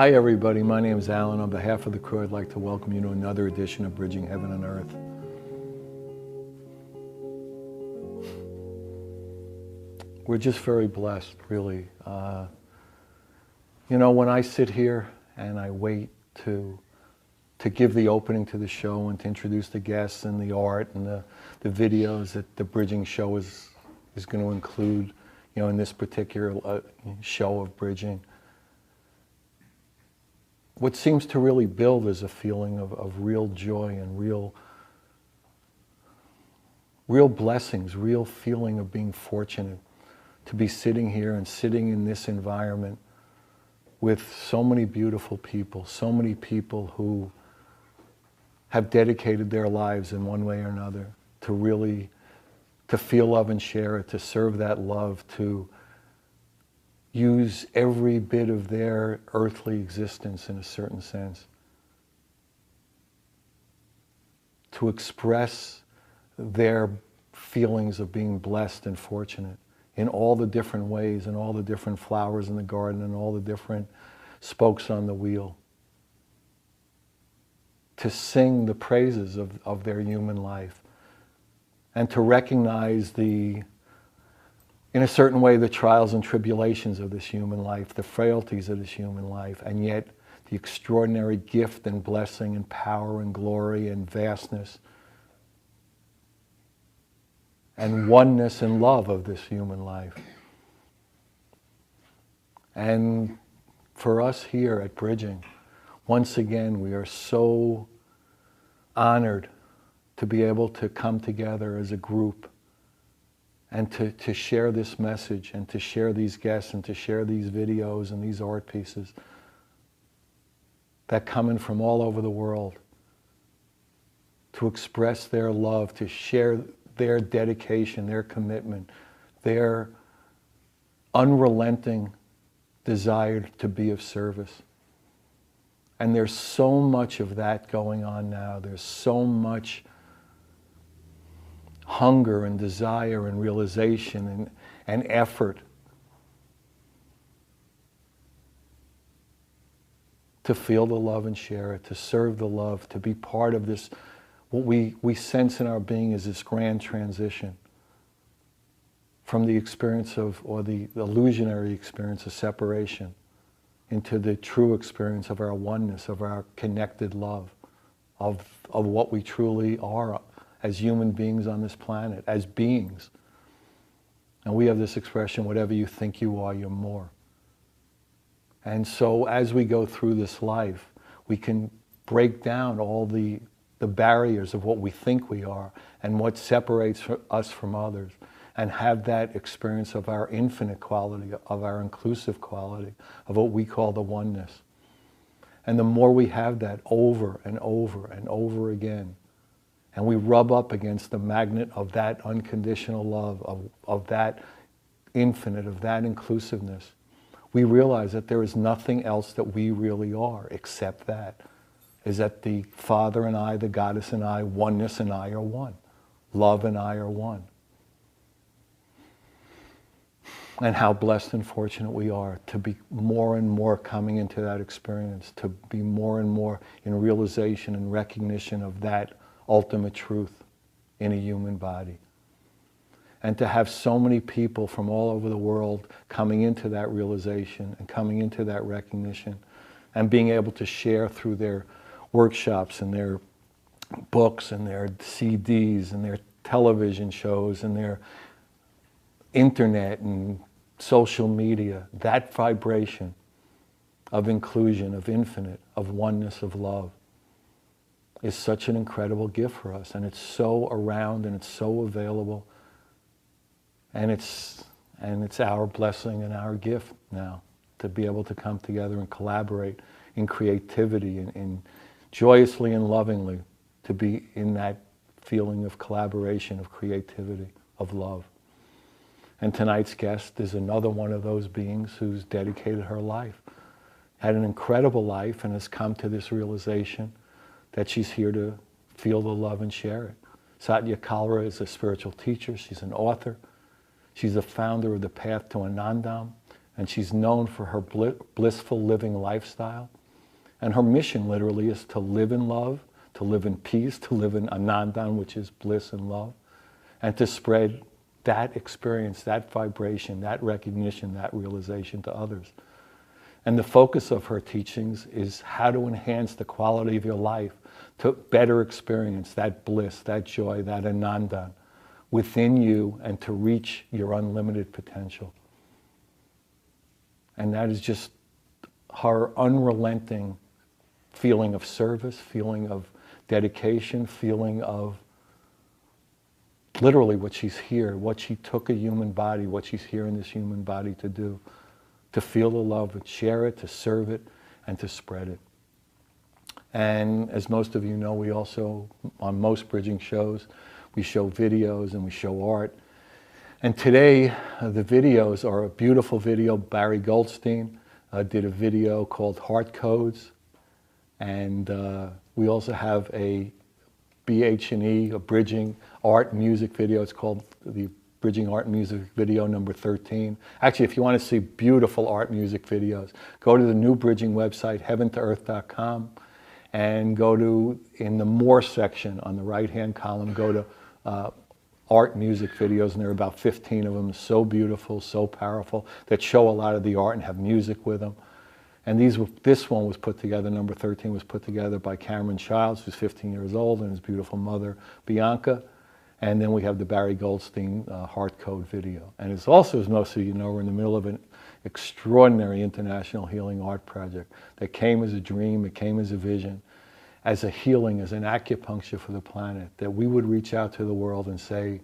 Hi everybody, my name is Alan. On behalf of the crew, I'd like to welcome you to another edition of Bridging Heaven and Earth. We're just very blessed, really. When I sit here and I wait to give the opening to the show and to introduce the guests and the art and the videos that the Bridging show is going to include, in this particular show of Bridging, what seems to really build is a feeling of real joy and real blessings, real feeling of being fortunate to be sitting here and sitting in this environment with so many beautiful people, so many people who have dedicated their lives in one way or another to feel love and share it, to serve that love, to use every bit of their earthly existence in a certain sense to express their feelings of being blessed and fortunate in all the different ways and all the different flowers in the garden and all the different spokes on the wheel, to sing the praises of their human life and to recognize in a certain way, the trials and tribulations of this human life, the frailties of this human life, and yet the extraordinary gift and blessing and power and glory and vastness and oneness and love of this human life. And for us here at Bridging, once again, we are so honored to be able to come together as a group and to share this message and to share these guests and to share these videos and these art pieces that come in from all over the world to express their love, to share their dedication, their commitment, their unrelenting desire to be of service. And there's so much of that going on now. There's so much hunger and desire and realization and effort to feel the love and share it, to serve the love, to be part of this, what we sense in our being is this grand transition from the experience of, or the illusionary experience of separation into the true experience of our oneness, of our connected love, of what we truly are as human beings on this planet, as beings. And we have this expression, whatever you think you are, you're more. And so as we go through this life, we can break down all the barriers of what we think we are and what separates us from others, and have that experience of our infinite quality, of our inclusive quality, of what we call the oneness. And the more we have that over and over and over again, and we rub up against the magnet of that unconditional love, of that infinite, of that inclusiveness, we realize that there is nothing else that we really are except that. Is that the Father and I, the Goddess and I, oneness and I are one. Love and I are one. And how blessed and fortunate we are to be more and more coming into that experience, to be more and more in realization and recognition of that ultimate truth in a human body. And to have so many people from all over the world coming into that realization and coming into that recognition and being able to share through their workshops and their books and their CDs and their television shows and their internet and social media, that vibration of inclusion, of infinite, of oneness, of love, is such an incredible gift for us. And it's so around and it's so available. And it's our blessing and our gift now to be able to come together and collaborate in creativity and joyously and lovingly to be in that feeling of collaboration, of creativity, of love. And tonight's guest is another one of those beings who's dedicated her life, had an incredible life, and has come to this realization that she's here to feel the love and share it. Satya Kalra is a spiritual teacher. She's an author. She's the founder of the Path to Anandam, and she's known for her blissful living lifestyle And her mission literally is to live in love, to live in peace, to live in Anandam, which is bliss and love, and to spread that experience, that vibration, that recognition, that realization to others. And the focus of her teachings is how to enhance the quality of your life to better experience that bliss, that joy, that Ananda within you, and to reach your unlimited potential. And that is just her unrelenting feeling of service, feeling of dedication, feeling of literally what she's here, what she took a human body, what she's here in this human body to do, to feel the love and share it, to serve it, and to spread it. And as most of you know, we also, on most bridging shows, we show videos and we show art. And today, the videos are a beautiful video. Barry Goldstein did a video called Heart Codes. And we also have a BH&E, a bridging art music video. It's called the Bridging Art Music Video number 13. Actually, if you want to see beautiful art music videos, go to the new bridging website, heaventoearth.com, and go to, in the More section on the right-hand column, go to art music videos, and there are about 15 of them, so beautiful, so powerful, that show a lot of the art and have music with them. And this one was put together, number 13 was put together by Cameron Childs, who's 15 years old, and his beautiful mother, Bianca. And then we have the Barry Goldstein Heart Code video. And it's also, as most of you know, we're in the middle of an extraordinary international healing art project that came as a dream, it came as a vision, as a healing, as an acupuncture for the planet, that we would reach out to the world and say,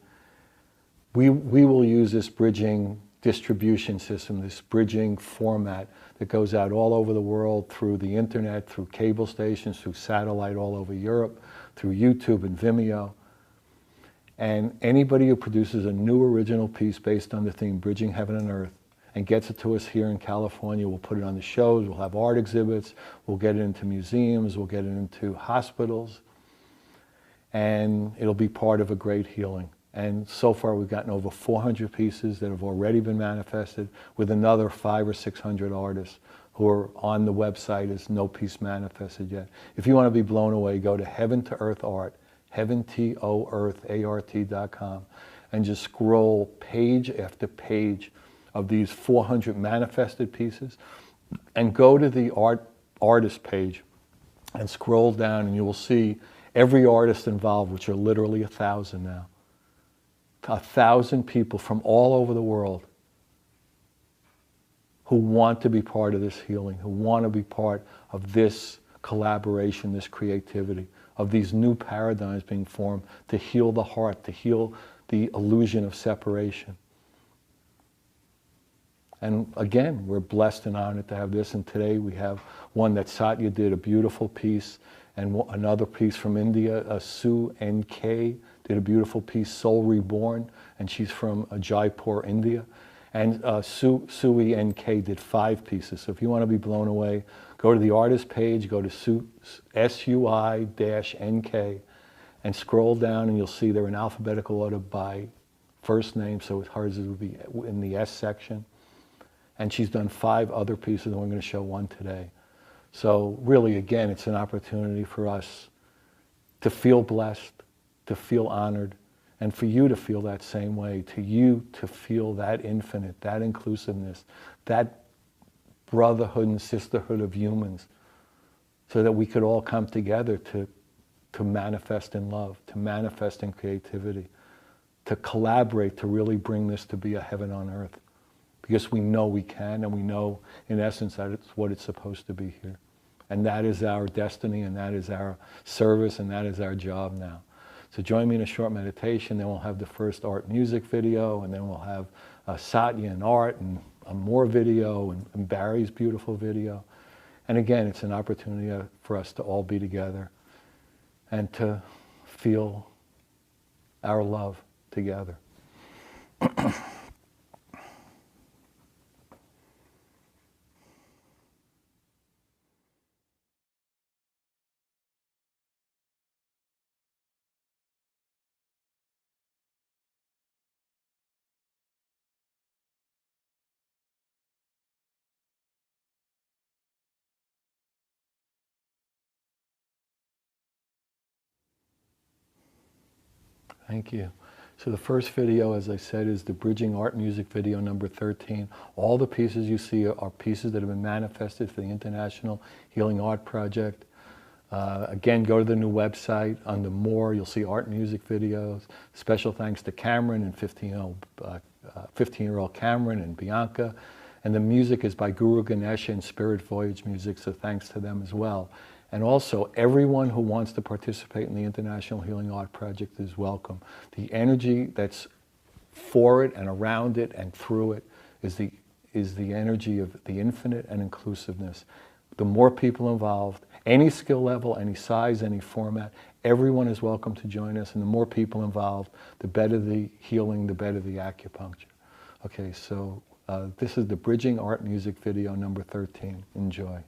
we will use this bridging distribution system, this bridging format that goes out all over the world through the internet, through cable stations, through satellite all over Europe, through YouTube and Vimeo. And anybody who produces a new original piece based on the theme Bridging Heaven and Earth and gets it to us here in California, we'll put it on the shows, we'll have art exhibits, we'll get it into museums, we'll get it into hospitals, and it'll be part of a great healing. And so far we've gotten over 400 pieces that have already been manifested, with another 500 or 600 artists who are on the website as no piece manifested yet. If you want to be blown away, go to Heaven to Earth Art, heaventoearth.com, and just scroll page after page of these 400 manifested pieces, and go to the artist page and scroll down, and you will see every artist involved, which are literally 1,000 now. 1,000 people from all over the world who want to be part of this healing, who want to be part of this collaboration, this creativity, of these new paradigms being formed to heal the heart, to heal the illusion of separation. And again, we're blessed and honored to have this. And today we have one that Satya did, a beautiful piece, and another piece from India, Sue N.K. did a beautiful piece, Soul Reborn, and she's from Jaipur, India. And Sui N.K. did 5 pieces. So if you want to be blown away, go to the artist page, go to SUI-NK, and scroll down, and you'll see they're in alphabetical order by first name, so hers would be in the S section. And she's done 5 other pieces, and we're going to show one today. So really, again, it's an opportunity for us to feel blessed, to feel honored, and for you to feel that same way, to you to feel that infinite, that inclusiveness, that brotherhood and sisterhood of humans, so that we could all come together to manifest in love, to manifest in creativity, to collaborate, to really bring this to be a heaven on earth. Because we know we can, and we know, in essence, that it's what it's supposed to be here. And that is our destiny, and that is our service, and that is our job now. So join me in a short meditation, then we'll have the first art music video, and then we'll have Satya and art, and more video, and Barry's beautiful video. And again, it's an opportunity for us to all be together and to feel our love together. Thank you. So the first video, as I said, is the Bridging Art Music video number 13. All the pieces you see are pieces that have been manifested for the International Healing Art Project. Again, go to the new website. Under More, you'll see art and music videos. Special thanks to Cameron and 15-year-old Cameron and Bianca. And the music is by Guru Ganesha and Spirit Voyage Music, so thanks to them as well. And also, everyone who wants to participate in the International Healing Art Project is welcome. The energy that's for it and around it and through it is the energy of the infinite and inclusiveness. The more people involved, any skill level, any size, any format, everyone is welcome to join us. And the more people involved, the better the healing, the better the acupuncture. Okay, so this is the Bridging Art Music video number 13. Enjoy.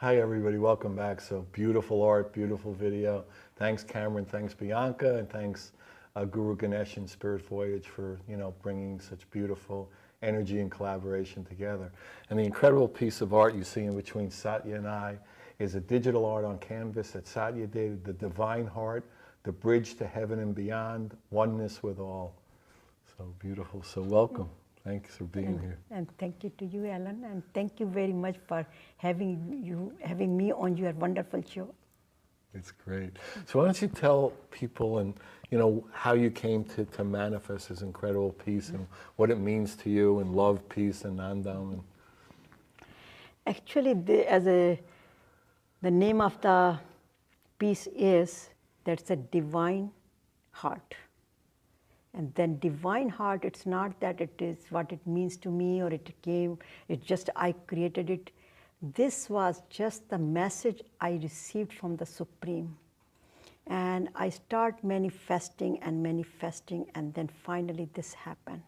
Hi everybody, welcome back. So beautiful art, beautiful video. Thanks Cameron, thanks Bianca, and thanks Guru Ganesh and Spirit Voyage for bringing such beautiful energy and collaboration together. And the incredible piece of art you see in between Satya and I is a digital art on canvas that Satya did, the divine heart, the bridge to heaven and beyond, oneness with all. So beautiful. So welcome. Thanks for being here. And thank you to you, Alan, and thank you very much for having me on your wonderful show. It's great. So why don't you tell people and how you came to manifest this incredible piece and what it means to you and love, peace, and Anandam. Actually, the name of the piece is that's a divine heart. And then divine heart, it's not that it is what it means to me or it's just I created it. This was just the message I received from the Supreme. And I start manifesting, and then finally this happened.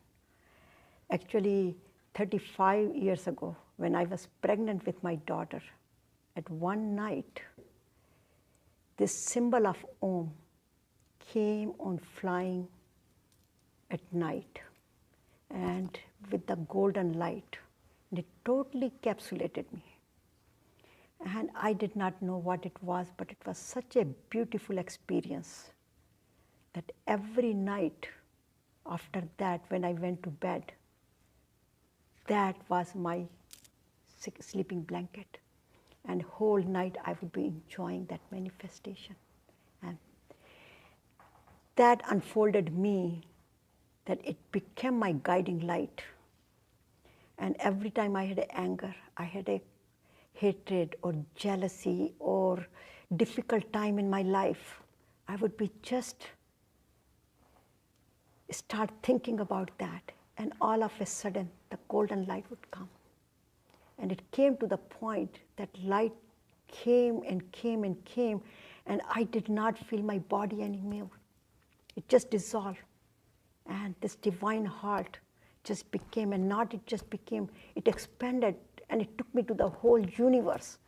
Actually, 35 years ago, when I was pregnant with my daughter, at one night, this symbol of Om came on flying at night and with the golden light, and it totally encapsulated me. And I did not know what it was, but it was such a beautiful experience that every night after that, when I went to bed, that was my sleeping blanket. And whole night I would be enjoying that manifestation. And that unfolded me, that it became my guiding light. And every time I had anger, I had a hatred or jealousy or difficult time in my life, I would be just start thinking about that, and all of a sudden the golden light would come. And it came to the point that light came and came and came, and I did not feel my body anymore. It just dissolved. And this divine heart just became, and not it just became, it expanded, and it took me to the whole universe.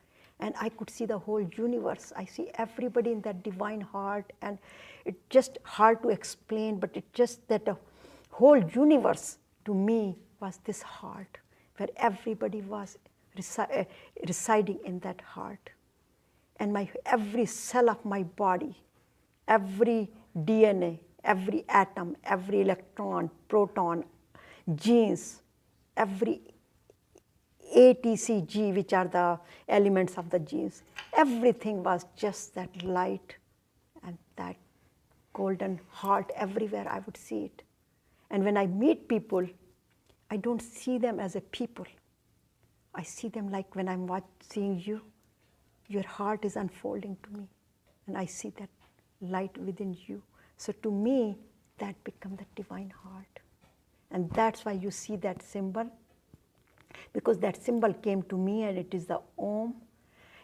And I could see the whole universe. I see everybody in that divine heart, and it's just hard to explain, but it just that the whole universe to me was this heart, where everybody was residing in that heart. And every cell of my body, every DNA, every atom, every electron, proton, genes, every ATCG, which are the elements of the genes, everything was just that light and that golden heart everywhere. I would see it. And when I meet people, I don't see them as a people. I see them like when I'm seeing you, your heart is unfolding to me, and I see that light within you. So to me, that becomes the divine heart. And that's why you see that symbol, because that symbol came to me, and it is the Om.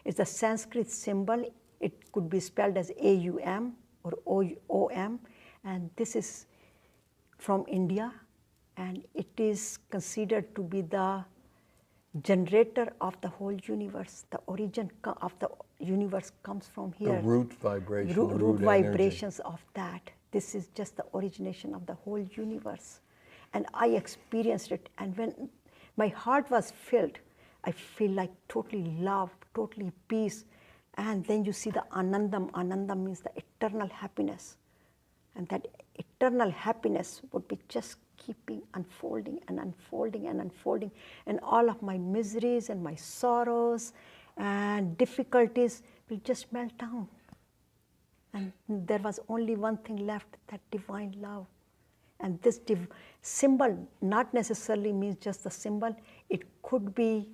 It's a Sanskrit symbol. It could be spelled as AUM or OM, and this is from India, and it is considered to be the generator of the whole universe. The origin of the universe comes from here. The root vibration, the root vibrations energy. of that. This is just the origination of the whole universe. And I experienced it, and when my heart was filled, I feel like totally love, totally peace. And then you see the Anandam. Anandam means the eternal happiness. And that eternal happiness would be just keeping unfolding and unfolding and unfolding. And all of my miseries and my sorrows and difficulties will just melt down. And there was only one thing left, that divine love. And this symbol not necessarily means just the symbol. It could be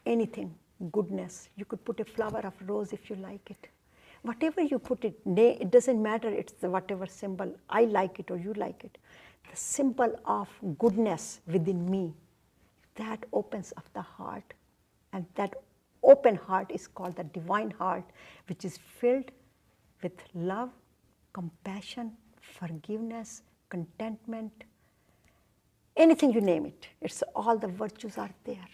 anything, goodness. You could put a flower of rose if you like it. Whatever you put it doesn't matter. It's whatever symbol. I like it or you like it. The symbol of goodness within me, that opens up the heart. And that open heart is called the divine heart, which is filled with love, compassion, forgiveness, contentment, anything you name it. It's all the virtues are there.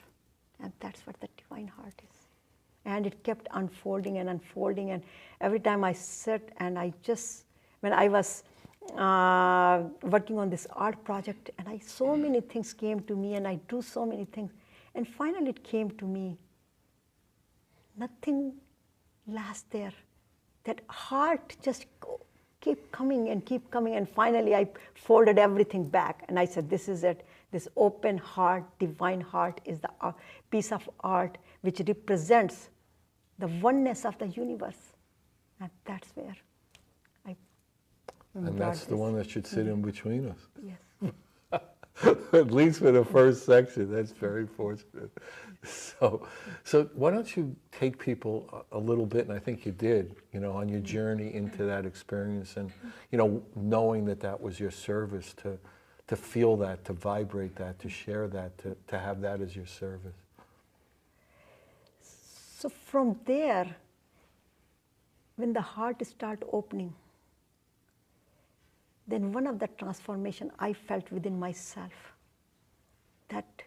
And that's what the divine heart is. And it kept unfolding and unfolding. And every time I sit and when I was working on this art project, and so many things came to me, and I do so many things. And finally it came to me, nothing lasts there. That heart just keep coming. And finally I folded everything back and I said, this is it. This open heart, divine heart is the piece of art which represents the oneness of the universe. And that's where I And that's the one that should sit in between us. Yes. At least for the first section. That's very fortunate. So why don't you take people a little bit, and I think you did, on your journey into that experience, and knowing that was your service, to feel that, to vibrate that, to share that, to have that as your service. So from there, when the heart started opening, then one of the transformation I felt within myself, that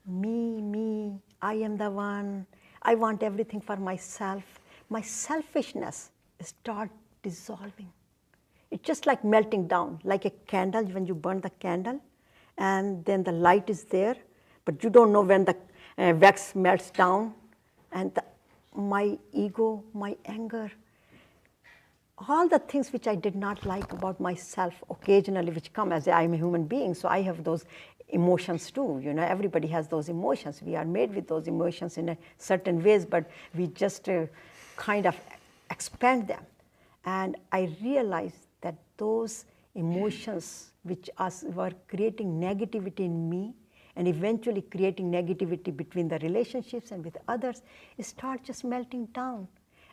me, I am the one, I want everything for myself. My selfishness start dissolving. It's just like melting down, like a candle when you burn the candle, and then the light is there, but you don't know when the wax melts down, and my ego, my anger, all the things which I did not like about myself occasionally, which come as I'm a human being, so I have those emotions too. Everybody has those emotions. We are made with those emotions in a certain ways, but we just kind of expand them. And I realized that those emotions which were creating negativity in me, and eventually creating negativity between the relationships and with others, start just melting down.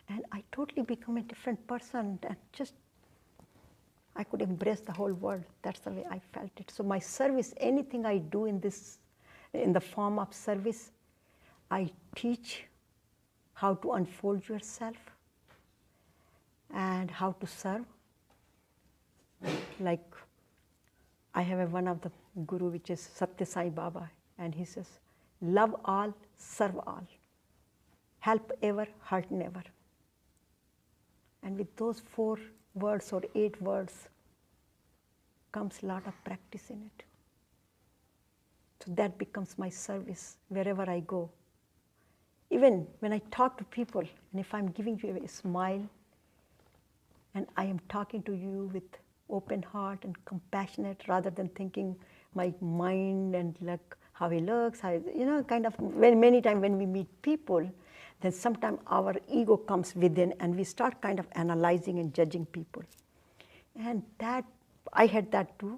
And I totally become a different person, and I could embrace the whole world. That's the way I felt it. So my service, anything I do in the form of service, I teach how to unfold yourself and how to serve. Like I have one of the guru, which is Satya Sai Baba, and he says, love all, serve all. Help ever, hurt never. And with those 4 words or 8 words comes a lot of practice in it. So that becomes my service wherever I go. Even when I talk to people, and if I'm giving you a smile, and I am talking to you with open heart and compassionate, rather than thinking my mind and like how he looks, kind of, many times when we meet people, then sometimes our ego comes within and we start kind of analyzing and judging people. And that, I had that too,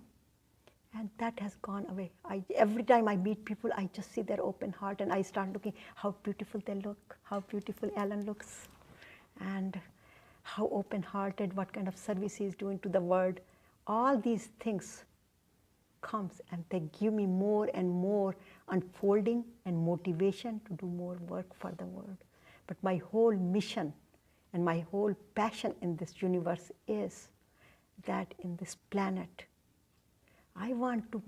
and that has gone away. Every time I meet people, I just see their open heart and I start looking how beautiful they look, how beautiful Alan looks, and how open-hearted, what kind of service he is doing to the world. All these things comes and they give me more and more unfolding and motivation to do more work for the world. But my whole mission and my whole passion in this universe is that in this planet, I want to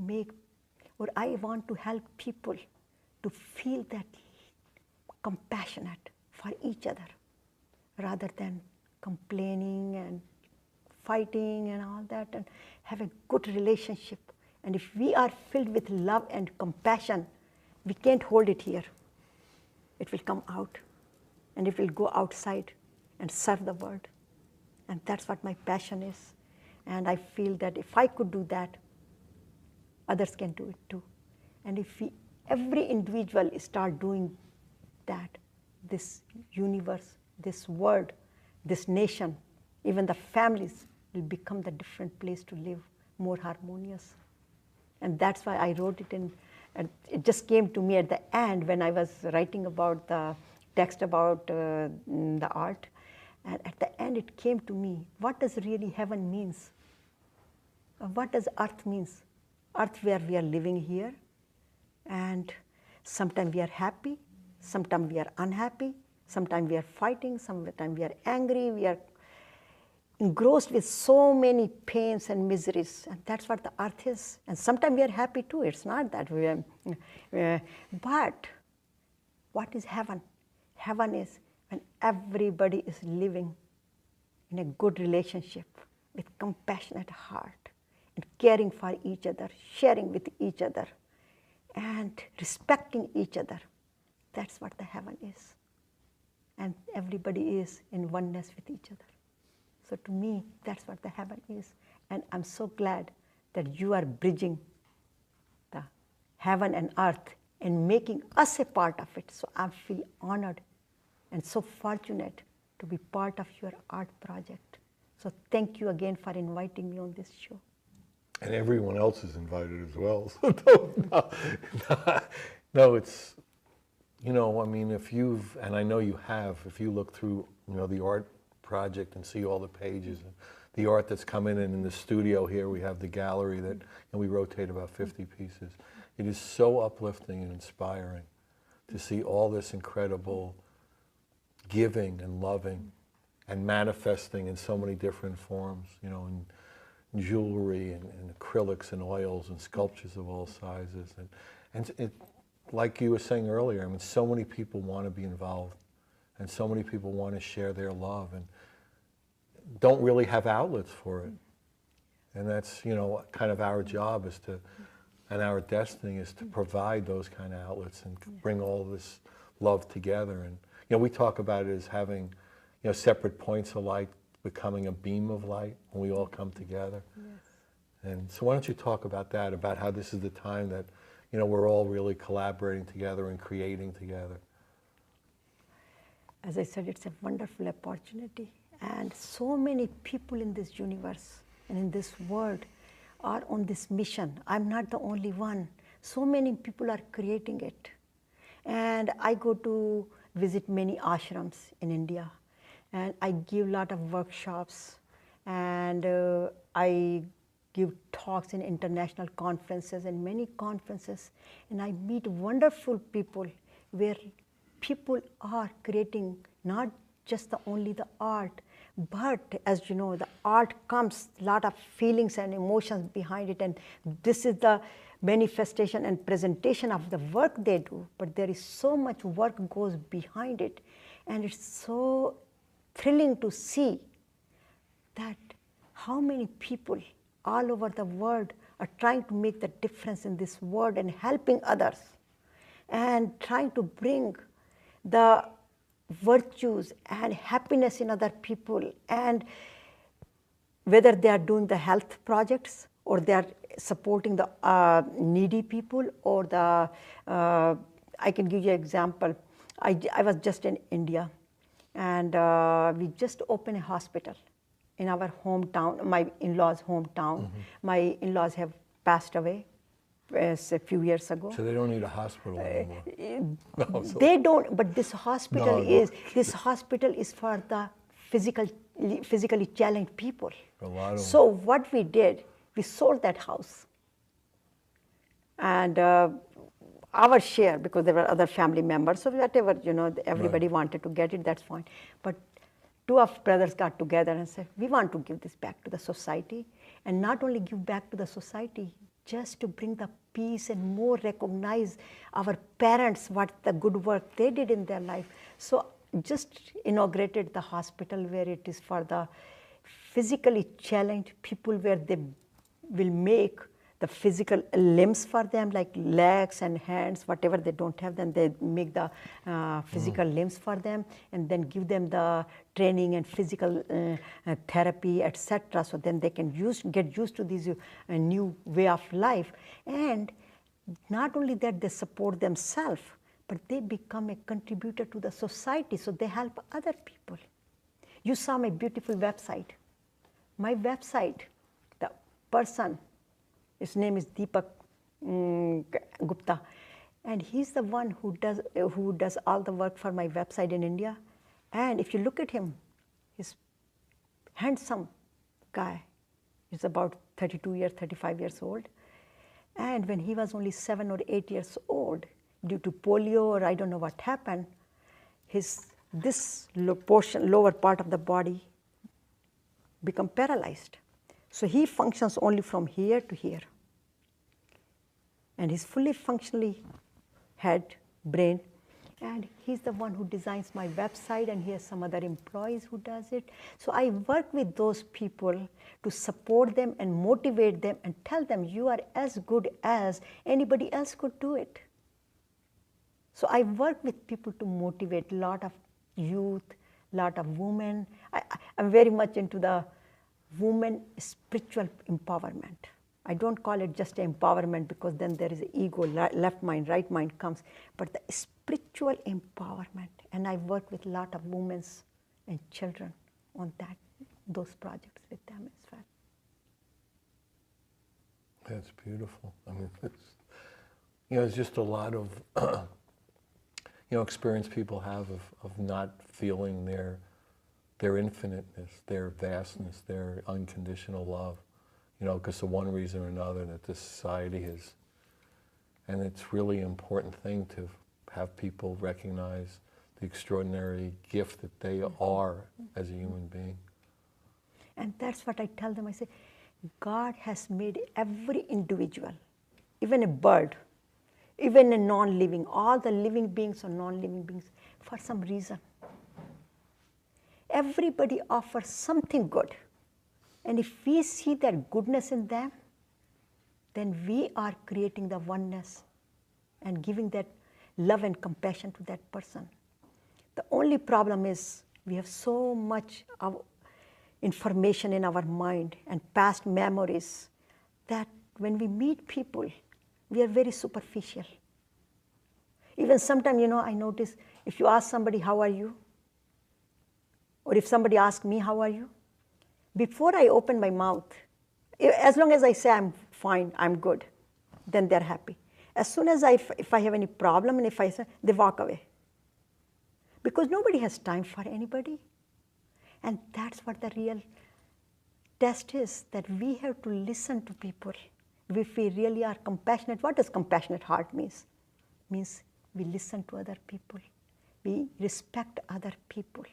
help people to feel that compassionate for each other, rather than complaining and fighting and all that, and have a good relationship. And if we are filled with love and compassion, we can't hold it here. It will come out, and it will go outside and serve the world. And that's what my passion is. And I feel that if I could do that, others can do it too. And if every individual start doing that, this universe, this world, this nation, even the families will become the different place to live, more harmonious. And that's why I wrote it in, and it just came to me at the end when I was writing about the text about the art. And at the end it came to me, what does really heaven means? What does earth means? Earth where we are living here, and sometimes we are happy, sometimes we are unhappy, sometimes we are fighting, sometimes we are angry, we are engrossed with so many pains and miseries, and that's what the earth is. And sometimes we are happy too, it's not that we are, but what is heaven? Heaven is when everybody is living in a good relationship with compassionate heart and caring for each other, sharing with each other, and respecting each other. That's what the heaven is. And everybody is in oneness with each other. So to me, that's what the heaven is. And I'm so glad that you are bridging the heaven and earth and making us a part of it. So I feel honored and so fortunate to be part of your art project. So thank you again for inviting me on this show. And everyone else is invited as well. So no, it's, you know, I mean, if you've, and I know you have, if you look through, you know, the art project and see all the pages and the art that's come in the studio here, we have the gallery that, and we rotate about 50 pieces. It is so uplifting and inspiring to see all this incredible giving and loving and manifesting in so many different forms, you know, in jewelry and acrylics and oils and sculptures of all sizes. And it, like you were saying earlier, I mean, so many people want to be involved and so many people want to share their love and don't really have outlets for it. And that's, you know, kind of our job is to, and our destiny is to provide those kind of outlets and bring all this love together. And, you know, we talk about it as having, you know, separate points of light becoming a beam of light when we all come together. Yes. And so why don't you talk about that, about how this is the time that, you know, we're all really collaborating together and creating together. As I said, it's a wonderful opportunity. And so many people in this universe and in this world are on this mission. I'm not the only one. So many people are creating it. And I go to visit many ashrams in India. And I give a lot of workshops. And I give talks in international conferences and many conferences. And I meet wonderful people where people are creating not just only the art, but as you know, the art comes a lot of feelings and emotions behind it, and this is the manifestation and presentation of the work they do, but there is so much work goes behind it, and it's so thrilling to see that how many people all over the world are trying to make the difference in this world and helping others and trying to bring the virtues and happiness in other people, and whether they are doing the health projects or they are supporting the needy people or the, I can give you an example. I was just in India and we just opened a hospital in our hometown, my in-laws' hometown. Mm-hmm. My in-laws have passed away a few years ago. So they don't need a hospital anymore. No, so they don't, but this hospital this hospital is for the physically challenged people. A lot of so what we did, we sold that house. And our share, because there were other family members, so whatever, you know, everybody wanted to get it, that's fine. But two of brothers got together and said, we want to give this back to the society, and not only give back to the society, just to bring the peace and more recognize our parents, what the good work they did in their life. So just inaugurated the hospital where it is for the physically challenged people, where they will make the physical limbs for them, like legs and hands, whatever they don't have, then they make the physical limbs for them, and then give them the training and physical therapy, etc. So then they can get used to this new way of life. And not only that, they support themselves, but they become a contributor to the society, so they help other people. You saw my beautiful website. My website, the person, his name is Deepak Gupta, and he's the one who does all the work for my website in India. And if you look at him, he's handsome guy. He's about 32 years, 35 years old. And when he was only 7 or 8 years old, due to polio or I don't know what happened, this lower part of the body become paralyzed. So he functions only from here to here. And he's fully functionally head, brain, And he's the one who designs my website, and he has some other employees who does it. So I work with those people to support them and motivate them and tell them you are as good as anybody else could do it. So I work with people to motivate a lot of youth, lot of women. I'm very much into the women spiritual empowerment. I don't call it just empowerment because then there is ego, left mind, right mind comes, but the spiritual empowerment. And I work with a lot of women and children on those projects with them as well. That's beautiful. I mean, it's just a lot of, experience people have of not feeling their infiniteness, their vastness, their unconditional love. Because of one reason or another that this society is. And it's really important thing to have people recognize the extraordinary gift that they are as a human being. And that's what I tell them. I say, God has made every individual, even a bird, even a non-living, all the living beings or non-living beings, for some reason. Everybody offers something good. And if we see that goodness in them, then we are creating the oneness and giving that love and compassion to that person. The only problem is we have so much of information in our mind and past memories that when we meet people, we are very superficial. Even sometimes, I notice if you ask somebody, how are you? Or if somebody asks me, how are you? Before I open my mouth, as long as I say I'm fine, I'm good, then they're happy. As soon as if I have any problem and if I say, they walk away. Because nobody has time for anybody. And that's what the real test is, that we have to listen to people. If we really are compassionate, what does compassionate heart means? Means we listen to other people. We respect other people.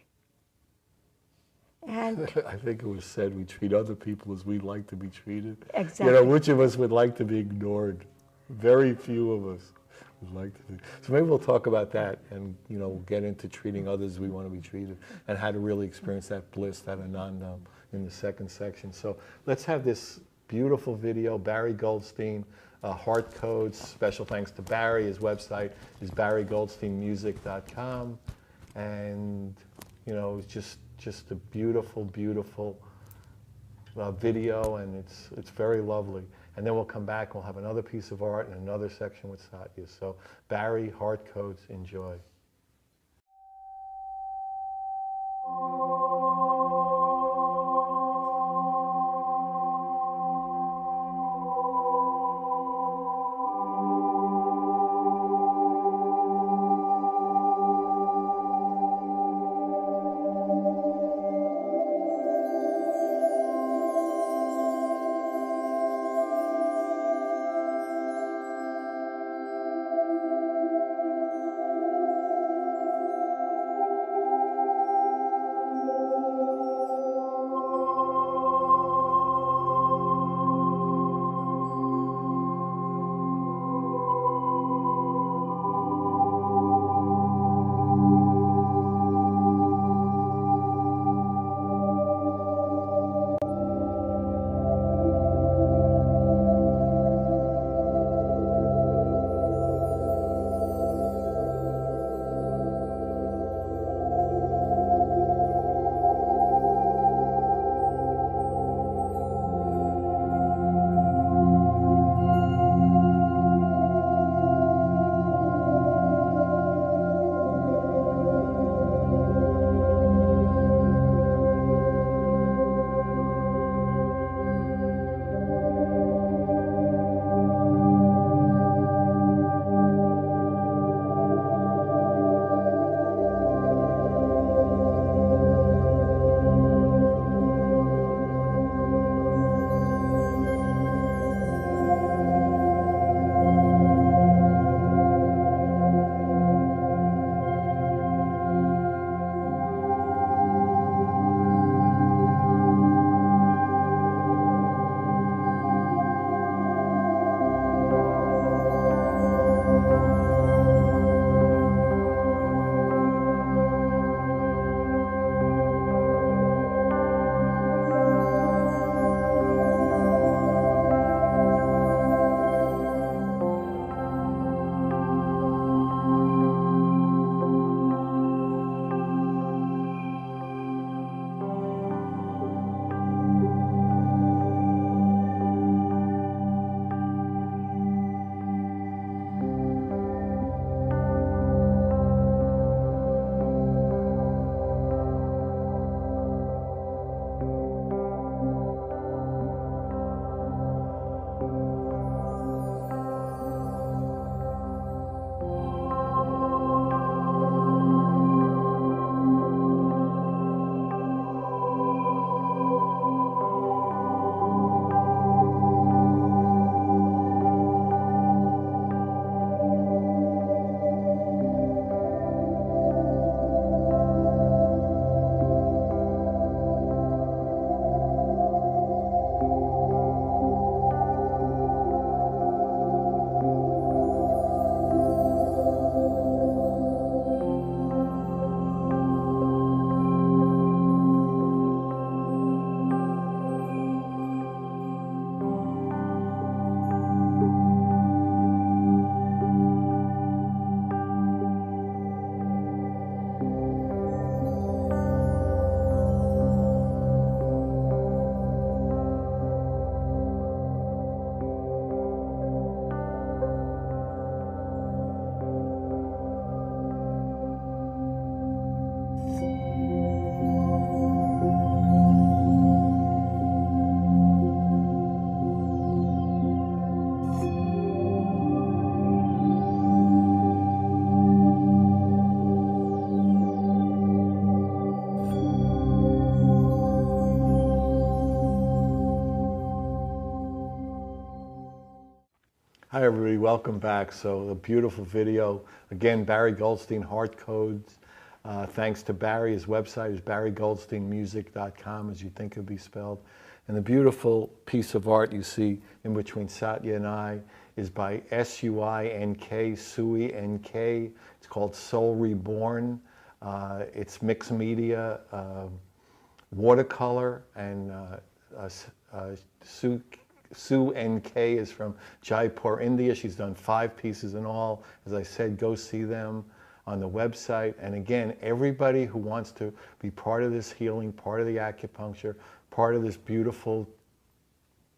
And I think it was said we treat other people as we'd like to be treated. Exactly. Which of us would like to be ignored? Very few of us would like to be. So maybe we'll talk about that and, get into treating others as we want to be treated and how to really experience that bliss, that Anandam in the second section. So let's have this beautiful video. Barry Goldstein, Heart Codes. Special thanks to Barry. His website is barrygoldsteinmusic.com. And, it's just a beautiful, beautiful video, and it's very lovely. And then we'll come back and we'll have another piece of art and another section with Satya. So Barry, Heart Codes, enjoy. Hi everybody, welcome back. So a beautiful video. Again, Barry Goldstein, Heart Codes. Thanks to Barry. His website is barrygoldsteinmusic.com, as you think it would be spelled. And the beautiful piece of art you see in between Satya and I is by S-U-I-N-K, Sui N-K. It's called Soul Reborn. It's mixed media, watercolor, and Sue N.K. is from Jaipur, India. She's done 5 pieces in all. As I said, go see them on the website. And again, everybody who wants to be part of this healing, part of the acupuncture, part of this beautiful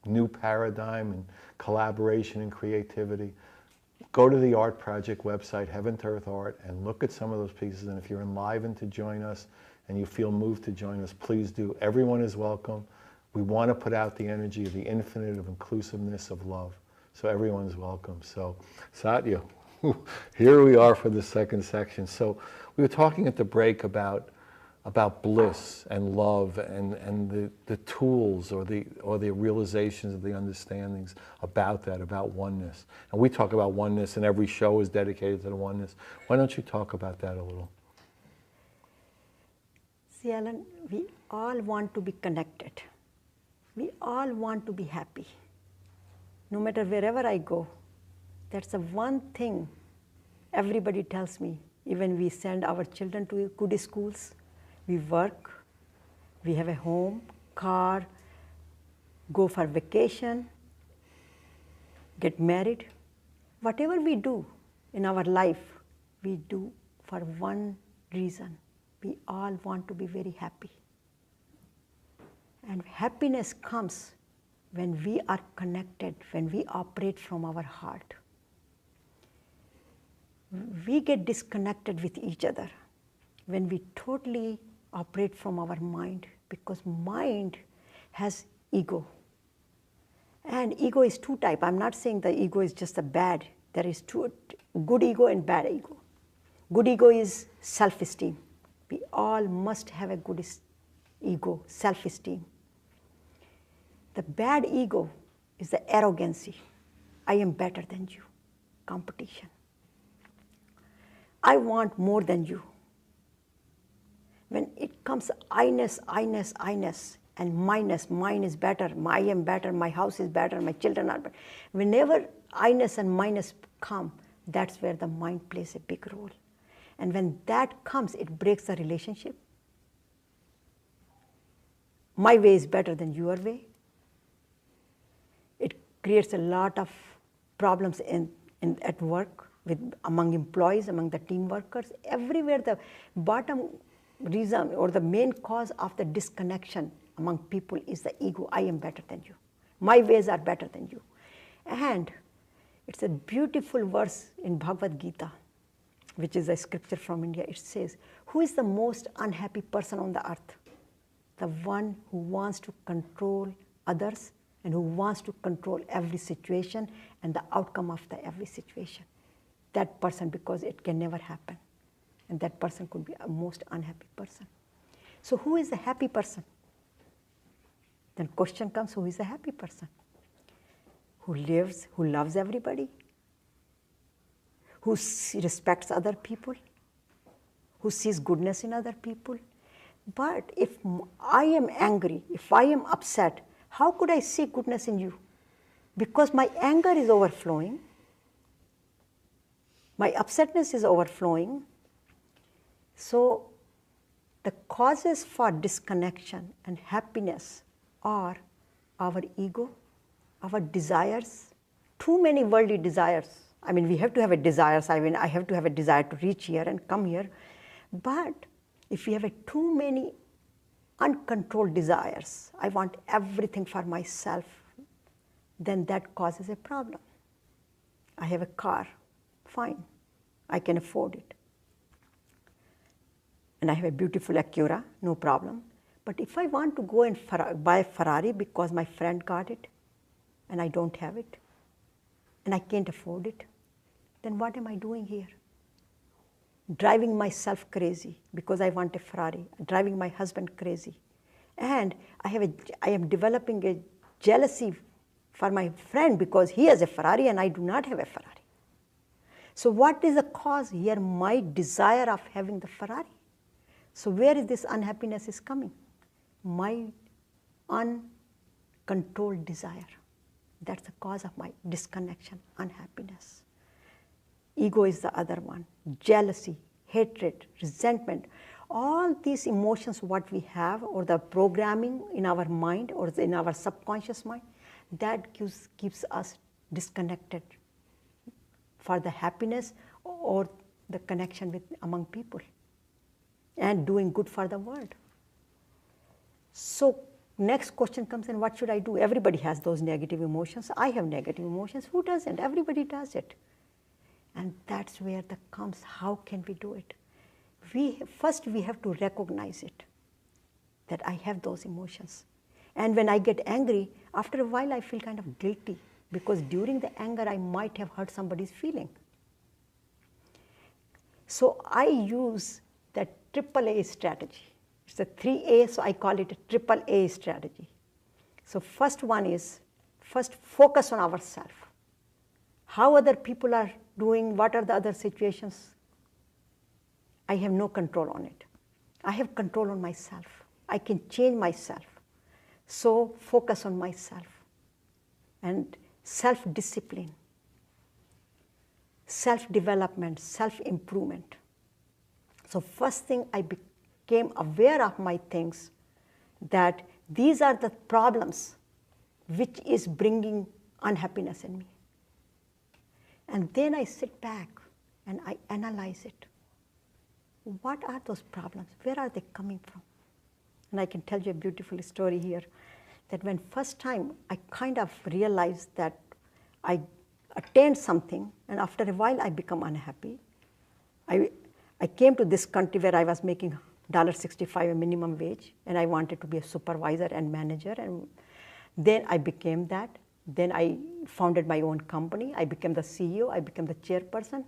new paradigm and collaboration and creativity, go to the Art Project website, Heaven to Earth Art, and look at some of those pieces. And if you're enlivened to join us and you feel moved to join us, please do. Everyone is welcome. We want to put out the energy of the infinite, of inclusiveness, of love. So everyone's welcome. So Satya, here we are for the second section. So we were talking at the break about bliss and love and the tools or the realizations of the understandings about that, about oneness. And we talk about oneness, and every show is dedicated to the oneness. Why don't you talk about that a little? See, Alan, we all want to be connected. We all want to be happy. No matter wherever I go, that's the one thing everybody tells me. Even we send our children to good schools, we work, we have a home, car, go for vacation, get married. Whatever we do in our life, we do for one reason. We all want to be very happy. And happiness comes when we are connected, when we operate from our heart. We get disconnected with each other when we totally operate from our mind, because mind has ego. And ego is 2 types. I'm not saying the ego is just a bad. There is 2, good ego and bad ego. Good ego is self-esteem. We all must have a good ego, self-esteem. The bad ego is the arrogancy. I am better than you. Competition. I want more than you. When it comes I-ness, I-ness, I-ness, and minus, mine is better, I am better, my house is better, my children are better. Whenever I-ness and minus come, that's where the mind plays a big role. And when that comes, it breaks the relationship. My way is better than your way. It creates a lot of problems at work, among employees, among the team workers. Everywhere the bottom reason or the main cause of the disconnection among people is the ego. I am better than you. My ways are better than you. And it's a beautiful verse in Bhagavad Gita, which is a scripture from India. It says, who is the most unhappy person on the earth? The one who wants to control others and who wants to control every situation and the outcome of every situation. That person, because it can never happen. And that person could be a most unhappy person. So who is the happy person? Then question comes, who is the happy person? Who lives, who loves everybody, who respects other people, who sees goodness in other people. But if I am angry, if I am upset, how could I see goodness in you? Because my anger is overflowing, my upsetness is overflowing. So the causes for disconnection and happiness are our ego, our desires, too many worldly desires. I mean, we have to have a desire. I have to have a desire to reach here and come here. But if we have too many uncontrolled desires, I want everything for myself, then that causes a problem. I have a car, fine, I can afford it. And I have a beautiful Acura, no problem. But if I want to go and buy a Ferrari because my friend got it, and I don't have it, and I can't afford it, then what am I doing here? Driving myself crazy because I want a Ferrari, driving my husband crazy. And I am developing a jealousy for my friend because he has a Ferrari and I do not have a Ferrari. So what is the cause here? My desire of having the Ferrari. So where is this unhappiness is coming? My uncontrolled desire. That's the cause of my disconnection, unhappiness. Ego is the other one. Jealousy, hatred, resentment. All these emotions what we have, or the programming in our mind or in our subconscious mind, that keeps us disconnected for the happiness or the connection among people and doing good for the world. So next question comes in, what should I do? Everybody has those negative emotions. I have negative emotions. Who doesn't? Everybody does it. And that's where the comes, how can we do it? First we have to recognize it, that I have those emotions. And when I get angry, after a while I feel kind of guilty because during the anger I might have hurt somebody's feeling. So I use that AAA strategy. It's a 3A, so I call it a AAA strategy. So first one is, first focus on ourselves. How other people are doing, what are the other situations? I have no control on it. I have control on myself. I can change myself. So focus on myself. And self-discipline, self-development, self-improvement. So first thing, I became aware of my things, that these are the problems which is bringing unhappiness in me. And then I sit back and I analyze it. What are those problems? Where are they coming from? And I can tell you a beautiful story here, that when first time I kind of realized that I attained something, and after a while I become unhappy. I came to this country where I was making $65 a minimum wage, and I wanted to be a supervisor and manager, and then I became that. Then I founded my own company. I became the CEO. I became the chairperson.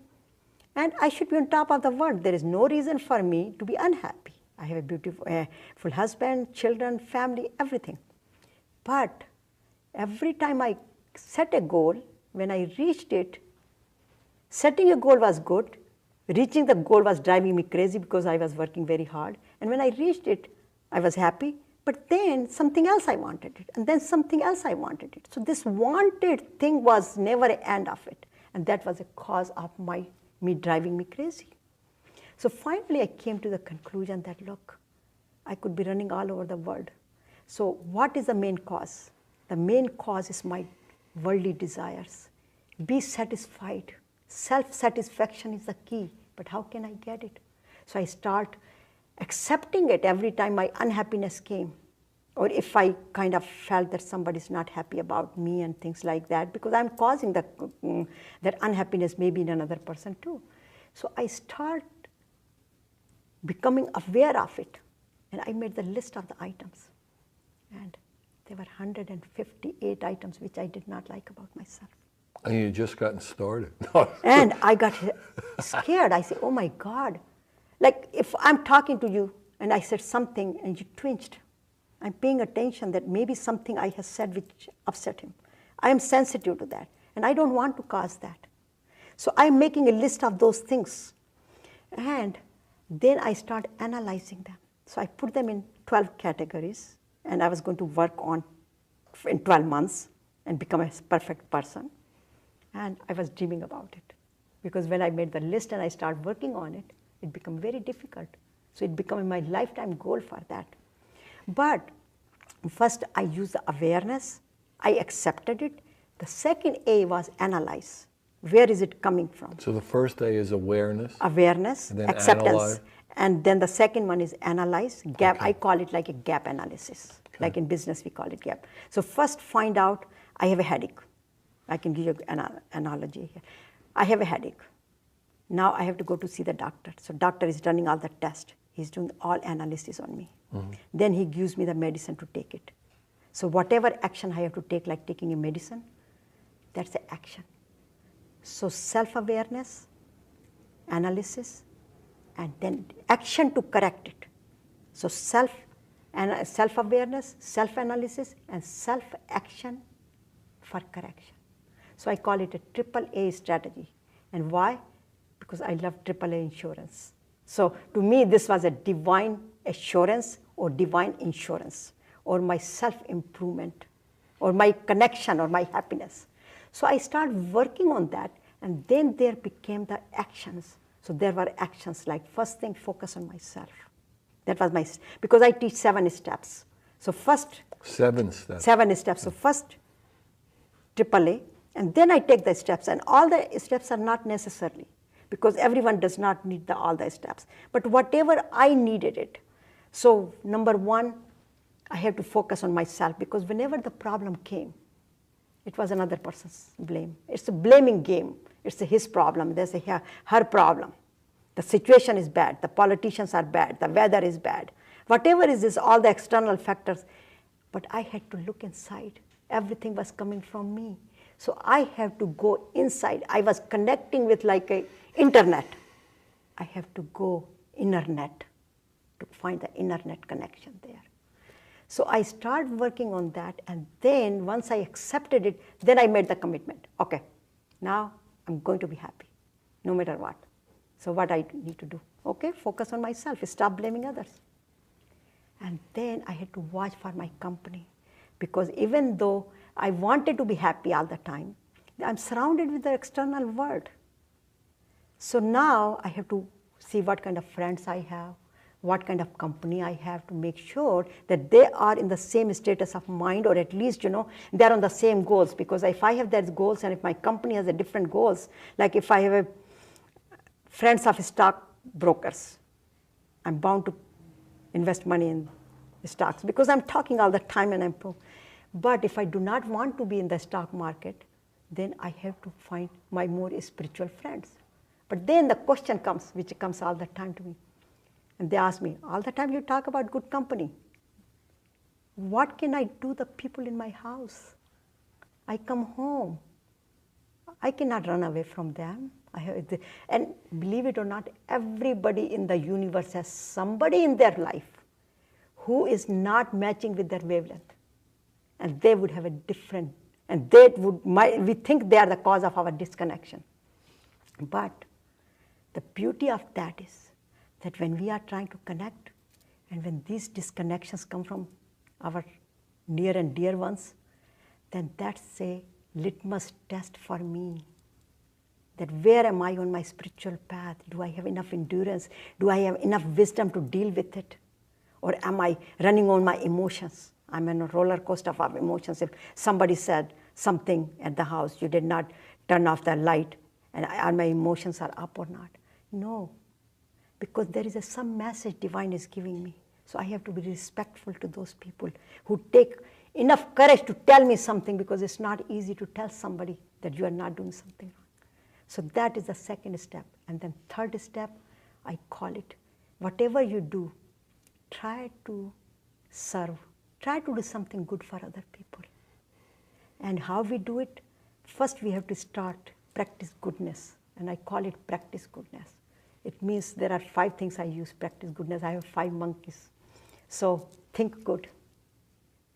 And I should be on top of the world. There is no reason for me to be unhappy. I have a beautiful full husband, children, family, everything. But every time I set a goal, when I reached it, setting a goal was good. Reaching the goal was driving me crazy because I was working very hard. And when I reached it, I was happy. But then something else I wanted it. And then something else I wanted it. So this wanted thing was never an end of it. And that was a cause of me driving me crazy. So finally I came to the conclusion that, look, I could be running all over the world. So what is the main cause? The main cause is my worldly desires. Be satisfied. Self-satisfaction is the key. But how can I get it? So I start accepting it every time my unhappiness came. Or if I kind of felt that somebody's not happy about me and things like that, because I'm causing that unhappiness maybe in another person too. So I start becoming aware of it. And I made the list of the items. And there were 158 items which I did not like about myself. And you just gotten started. And I got scared. I said, oh my God. Like if I'm talking to you and I said something and you twitched, I'm paying attention that maybe something I have said which upset him. I am sensitive to that. And I don't want to cause that. So I'm making a list of those things. And then I start analyzing them. So I put them in 12 categories. And I was going to work on in 12 months and become a perfect person. And I was dreaming about it. Because when I made the list and I started working on it, it became very difficult. So it became my lifetime goal for that. But first I used the awareness. I accepted it. The second A was analyze. Where is it coming from? So the first A is awareness. Awareness, and then acceptance. Analyze. And then the second one is analyze, gap. Okay. I call it like a gap analysis. Okay. Like in business, we call it gap. So first find out, I have a headache. I can give you an analogy here. I have a headache. Now I have to go to see the doctor. So doctor is running all the tests. He's doing all analysis on me. Mm-hmm. Then he gives me the medicine to take it. So whatever action I have to take, like taking a medicine, that's the action. So self-awareness, analysis, and then action to correct it. So self-awareness, self-analysis, and self-action for correction. So I call it a triple A strategy. And why? Because I love triple A insurance. So to me, this was a divine assurance or divine insurance or my self-improvement or my connection or my happiness. So I started working on that, and then there became the actions. So there were actions like, first thing, focus on myself. That was my, because I teach 7 steps. So first, 7 steps. 7 steps. So first, AAA, and then I take the steps. And all the steps are not necessarily, because everyone does not need all the steps. But whatever I needed it. So number 1, I have to focus on myself, because whenever the problem came, it was another person's blame. It's a blaming game. It's his problem. There's her problem. The situation is bad. The politicians are bad. The weather is bad. Whatever is this, all the external factors. But I had to look inside. Everything was coming from me. So I have to go inside. I was connecting with like a internet. I have to go inner net to find the inner net connection there. So I started working on that, and then once I accepted it, then I made the commitment. Okay, now I'm going to be happy, no matter what. So what I need to do? Okay, focus on myself, stop blaming others. And then I had to watch for my company, because even though I wanted to be happy all the time, I'm surrounded with the external world. So now I have to see what kind of friends I have, what kind of company I have, to make sure that they are in the same status of mind, or at least, they're on the same goals. Because if I have those goals, and if my company has a different goals, like if I have friends of stock brokers, I'm bound to invest money in stocks, because I'm talking all the time and but if I do not want to be in the stock market, then I have to find my more spiritual friends. But then the question comes, which comes all the time to me. And they ask me, all the time you talk about good company. What can I do the people in my house? I come home. I cannot run away from them. And believe it or not, everybody in the universe has somebody in their life who is not matching with their wavelength. And they would have a different, and we think they are the cause of our disconnection. But the beauty of that is that when we are trying to connect, and when these disconnections come from our near and dear ones, then that's a litmus test for me. That where am I on my spiritual path? Do I have enough endurance? Do I have enough wisdom to deal with it? Or am I running on my emotions? I'm in a roller coaster of emotions. If somebody said something at the house, you did not turn off the light, and are my emotions are up or not? No. Because there is some message divine is giving me. So I have to be respectful to those people who take enough courage to tell me something, because it's not easy to tell somebody that you are not doing something wrong. So that is the second step. And then third step, I call it, whatever you do, try to serve. Try to do something good for other people. And how we do it? First we have to start, practice goodness. And I call it practice goodness. It means there are 5 things I use, practice goodness. I have 5 monkeys. So think good.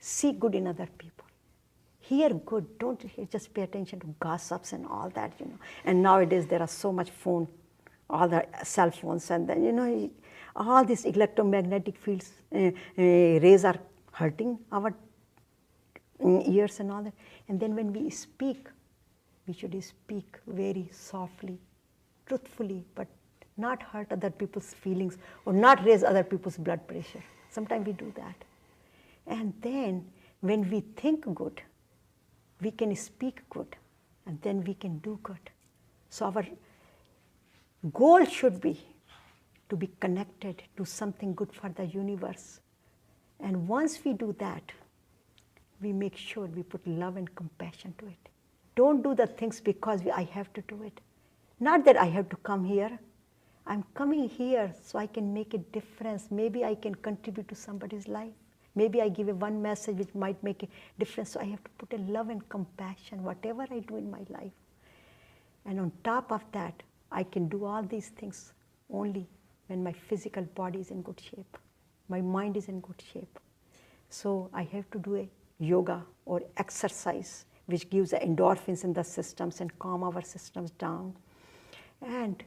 See good in other people. Hear good. Don't just pay attention to gossips and all that, And nowadays there are so much phone, all the cell phones, and then, all these electromagnetic fields, rays are hurting our ears and all that. And then when we speak, we should speak very softly, truthfully, but not hurt other people's feelings or not raise other people's blood pressure. Sometimes we do that. And then when we think good, we can speak good, and then we can do good. So our goal should be to be connected to something good for the universe. And once we do that, we make sure we put love and compassion to it. Don't do the things because I have to do it. Not that I have to come here. I'm coming here so I can make a difference. Maybe I can contribute to somebody's life. Maybe I give one message which might make a difference. So I have to put a love and compassion, whatever I do in my life. And on top of that, I can do all these things only when my physical body is in good shape. My mind is in good shape. So I have to do a yoga or exercise which gives the endorphins in the systems and calm our systems down. And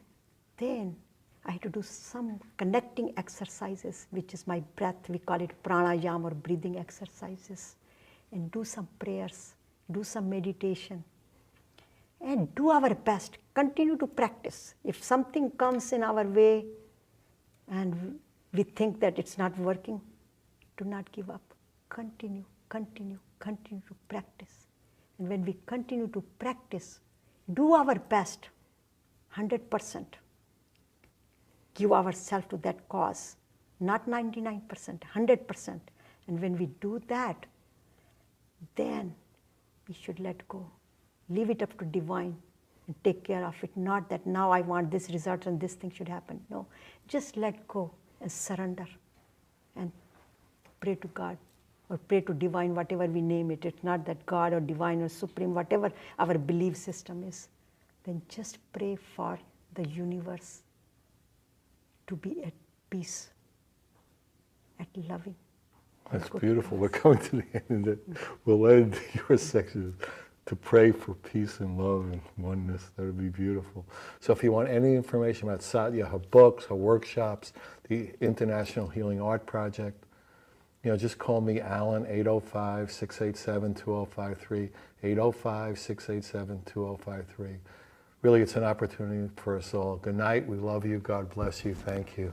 then I had to do some connecting exercises, which is my breath. We call it pranayama or breathing exercises. And do some prayers, do some meditation. And do our best. Continue to practice. If something comes in our way and we think that it's not working, do not give up. Continue, continue, continue to practice. And when we continue to practice, do our best, 100%. Give ourselves to that cause, not 99%, 100%. And when we do that, then we should let go. Leave it up to divine and take care of it. Not that now I want this result and this thing should happen. No, just let go and surrender and pray to God or pray to divine, whatever we name it. It's not that God or divine or supreme, whatever our belief system is. Then just pray for the universe to be at peace, at loving. That's beautiful. We're coming to the end of it. We'll end your section to pray for peace and love and oneness. That would be beautiful. So if you want any information about Satya, her books, her workshops, the International Healing Art Project, just call me, Alan, 805-687-2053, 805-687-2053. Really, it's an opportunity for us all. Good night. We love you. God bless you. Thank you.